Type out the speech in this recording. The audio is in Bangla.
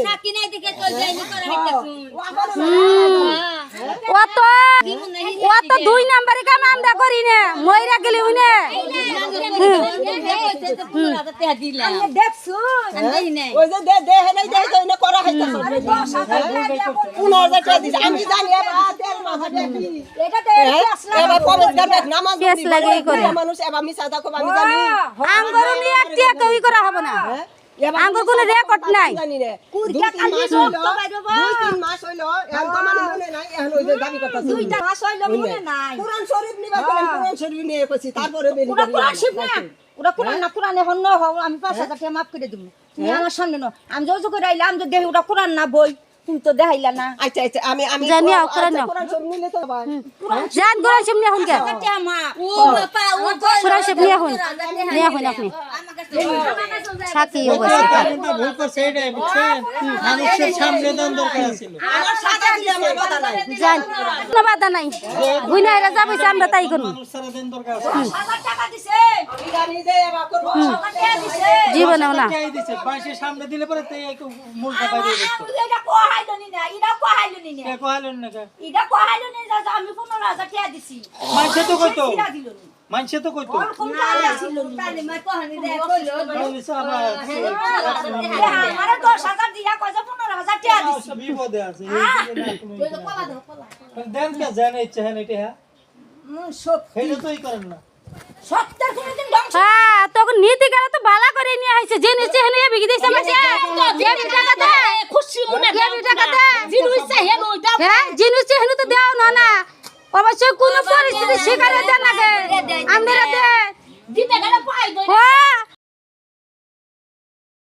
সাকি নাই দেখে চল যাইনি করে অত অত 2 নাম্বারি কাম আমরা করি না মইরা গেলি হইনে দেখছো ওই যে দে নাই দে না করা হইতাছে 15000 টাকা দিছে আমি জানি তেল মাথা দেখি এটা তো এবার কবে করবে নামাজ পেস লাগেই করে মানুষ এবার মিছা দেখো আমি জানি আঙ্গুর নিয়ে একটা কই করা হবে না আঙ্গুর কোনো রেকর্ড নাই জানি না 2-3 মাস হইলো এখন তো মানে মনে নাই এখন ওই যে দাবি করতেছে 2 মাস হইলো মনে নাই কোরআন শরীফ নিবা করেন কোরআন শরীফ নিয়ে কইছি তারপরে বেরি ওরা কোরআন শিব না ওরা কোরআন না কোরআন এখন ন হও আমি 5000 টাকা মাফ করে দেব তুমি আমার সামনে ন আমি জোর করে আইলাম যে দেহ ওরা কোরআন না বই তুমি তো দেখাইলা না আচ্ছা আচ্ছা আমি জানি কোরআন নাও কোরআন শরীফ নিলে তো জান কোরআন শিব নিয়ে এখন কে টাকা মা ও বাবা ও কোরআন শিব নিয়ে এখন আপনি সাকি অবস্থা ভুল করছে এটাই বুঝছেন মানুষের সামনে দান দরকার ছিল আমার সাদা দিলে আমার কথা নাই জান কোনো বাধা নাই গুনাইরা যাবইছে আমরা তাই করব মানুষ সারা দিন দরকার আছে 1000 টাকা দিছে এটা নিজে এবার করব টাকা দিছে জীবনেও না কে দিছে বাইশের সামনে দিলে পরে তো এই মূলটা বাইরে দিত এটা কোহাইলো নি না এটা কোহাইলো নি না কে কইলেন না কে এটা কোহাইলো নি যে আমি 15000 টাকা দিছি মানছে তো কইতো টাকা দিল নি মানছে তো কইতো কোনটা ছিল নি তাহলে মা কোহানি দে কইলো বলিস আমার আমার 10000 দিয়া কয় যে 15000 টাকা দিছি বিপদে আছে দেন কে জানে ইচ্ছা হ্যাঁ এটা হ্যাঁ সব এটা তোই করেন না সত্যের কোনদিন ধ্বংস হ্যাঁ তখন নীতি গেলে তো ভালো করে নিয়ে আইছে যে নিচে হেনে বিকি দিছে মাসে এই টাকা দে খুশি মনে এই টাকা দে জিনিস হেন ওইটা হ্যাঁ জিনিস হেনে তো দাও না অবশ্য কোন পরিস্থিতি শিকারে দেন না গে আমরা দে দিতে গেলে পাই দই হ্যাঁ